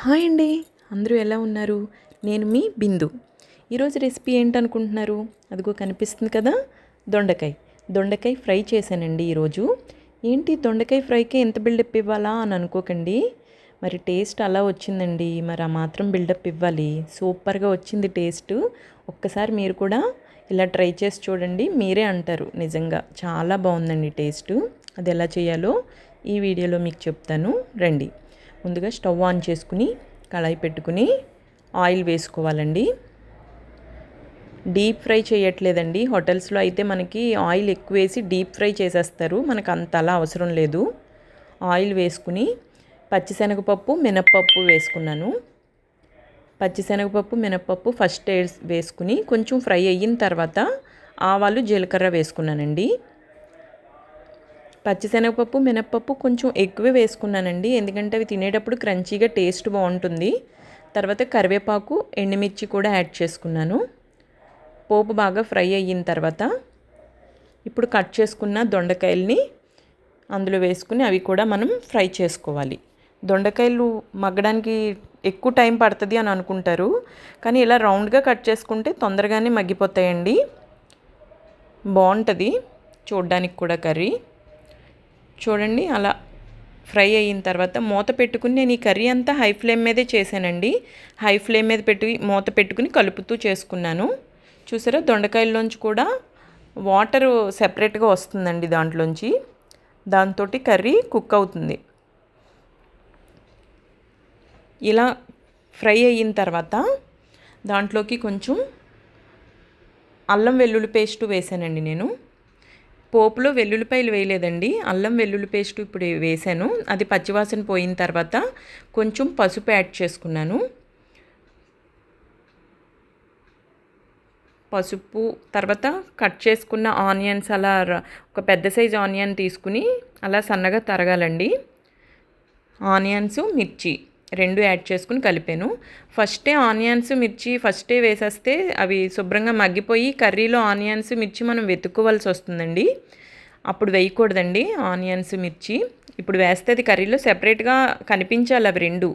Hi అండి, అందరూ ఎలా ఉన్నారు? నేను మీ బిందు. ఈరోజు రెసిపీ ఏంటనుకుంటున్నారు? అదిగో కనిపిస్తుంది కదా, దొండకాయ ఫ్రై చేశానండి ఈరోజు. ఏంటి దొండకాయ ఫ్రైకి ఎంత బిల్డప్ ఇవ్వాలా అని అనుకోకండి. మరి టేస్ట్ అలా వచ్చిందండి, మరి ఆ మాత్రం బిల్డప్ ఇవ్వాలి. సూపర్గా వచ్చింది టేస్ట్. ఒక్కసారి మీరు కూడా ఇలా ట్రై చేసి చూడండి, మీరే అంటారు నిజంగా చాలా బాగుందండి టేస్ట్. అది ఎలా చేయాలో ఈ వీడియోలో మీకు చెప్తాను రండి. ముందుగా స్టవ్ ఆన్ చేసుకుని కళాయి పెట్టుకుని ఆయిల్ వేసుకోవాలండి. డీప్ ఫ్రై చేయట్లేదండి. హోటల్స్లో అయితే మనకి ఆయిల్ ఎక్కువ వేసి డీప్ ఫ్రై చేసేస్తారు, మనకు అంత అలా అవసరం లేదు. ఆయిల్ వేసుకుని పచ్చిశనగపప్పు మినప్పప్పు వేసుకున్నాను. పచ్చిశనగపప్పు మినప్పప్పు ఫస్ట్ వేసుకుని కొంచెం ఫ్రై అయిన తర్వాత ఆవాలు జీలకర్ర వేసుకున్నానండి. పచ్చిశనగపప్పు మినప్పప్పు కొంచెం ఎక్కువే వేసుకున్నానండి, ఎందుకంటే అవి తినేటప్పుడు క్రంచీగా టేస్ట్ బాగుంటుంది. తర్వాత కరివేపాకు ఎండుమిర్చి కూడా యాడ్ చేసుకున్నాను. పోపు బాగా ఫ్రై అయిన తర్వాత ఇప్పుడు కట్ చేసుకున్న దొండకాయల్ని అందులో వేసుకుని అవి కూడా మనం ఫ్రై చేసుకోవాలి. దొండకాయలు మగ్గడానికి ఎక్కువ టైం పడుతుంది అని అనుకుంటారు, కానీ ఇలా రౌండ్గా కట్ చేసుకుంటే తొందరగానే మగ్గిపోతాయండి. బాగుంటుంది చూడడానికి కూడా కర్రీ. చూడండి అలా ఫ్రై అయిన తర్వాత మూత పెట్టుకుని, నేను ఈ కర్రీ అంతా హై ఫ్లేమ్ మీదే చేశానండి. హై ఫ్లేమ్ మీద మూత పెట్టుకుని కలుపుతూ చేసుకున్నాను. చూసారా, దొండకాయల్లోంచి కూడా వాటర్ సెపరేట్గా వస్తుందండి దాంట్లోంచి. దాంతో కర్రీ కుక్ అవుతుంది. ఇలా ఫ్రై అయిన తర్వాత దాంట్లోకి కొంచెం అల్లం వెల్లుల్లి పేస్టు వేసానండి. నేను పోపులో వెల్లుల్లిపాయలు వేయలేదండి, అల్లం వెల్లుల్లి పేస్టు ఇప్పుడు వేసాను. అది పచ్చివాసన పోయిన తర్వాత కొంచెం పసుపు యాడ్ చేసుకున్నాను. పసుపు తర్వాత కట్ చేసుకున్న ఆనియన్స్, అలా ఒక పెద్ద సైజు ఆనియన్ తీసుకుని అలా సన్నగా తరగాలండి. ఆనియన్స్ మిర్చి రెండు యాడ్ చేసుకుని కలిపాను. ఫస్టే ఆనియన్స్ మిర్చి ఫస్టే వేసేస్తే అవి శుభ్రంగా మగ్గిపోయి కర్రీలో ఆనియన్స్ మిర్చి మనం వెతుక్కోవాల్సి వస్తుందండి. అప్పుడు వేయకూడదండి ఆనియన్స్ మిర్చి. ఇప్పుడు వేస్తే అది కర్రీలో సెపరేట్గా కనిపించాలి అవి రెండు,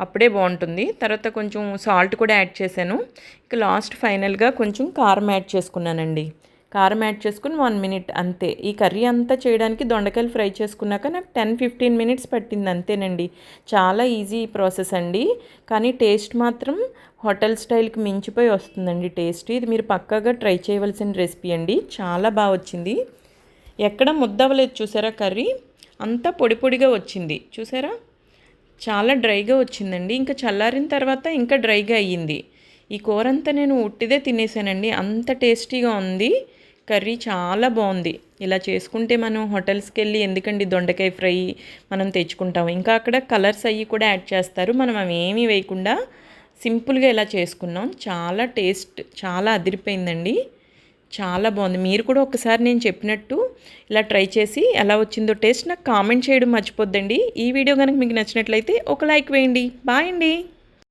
అప్పుడే బాగుంటుంది. తర్వాత కొంచెం సాల్ట్ కూడా యాడ్ చేశాను. ఇక లాస్ట్ ఫైనల్గా కొంచెం కారం యాడ్ చేసుకున్నానండి. కారం యాడ్ చేసుకుని 1 మినిట్ అంతే. ఈ కర్రీ అంతా చేయడానికి దొండకాయలు ఫ్రై చేసుకున్నాక నాకు 10-15 మినిట్స్ పట్టింది అంతేనండి. చాలా ఈజీ ప్రాసెస్ అండి, కానీ టేస్ట్ మాత్రం హోటల్ స్టైల్కి మించిపోయి వస్తుందండి టేస్ట్. ఇది మీరు పక్కాగా ట్రై చేయవలసిన రెసిపీ అండి, చాలా బాగా వచ్చింది. ఎక్కడ ముద్దవలేదు చూసారా, కర్రీ అంతా పొడి పొడిగా వచ్చింది చూసారా, చాలా డ్రైగా వచ్చిందండి. ఇంకా చల్లారిన తర్వాత ఇంకా డ్రైగా అయ్యింది. ఈ కూర అంతా నేను ఉట్టిదే తినేసానండి, అంత టేస్టీగా ఉంది కర్రీ, చాలా బాగుంది. ఇలా చేసుకుంటే మనం హోటల్స్కి వెళ్ళి ఎందుకండి దొండకాయ ఫ్రై మనం తెచ్చుకుంటాం, ఇంకా అక్కడ కలర్స్ అవి కూడా యాడ్ చేస్తారు, మనం అవి ఏమీ వేయకుండా సింపుల్గా ఇలా చేసుకున్నాం. చాలా టేస్ట్ చాలా అదిరిపోయిందండి, చాలా బాగుంది. మీరు కూడా ఒకసారి నేను చెప్పినట్టు ఇలా ట్రై చేసి ఎలా వచ్చిందో టేస్ట్ నాకు కామెంట్ చేయడం మర్చిపోద్దండి. ఈ వీడియో కనుక మీకు నచ్చినట్లయితే ఒక లైక్ వేయండి. బాయ్ అండి.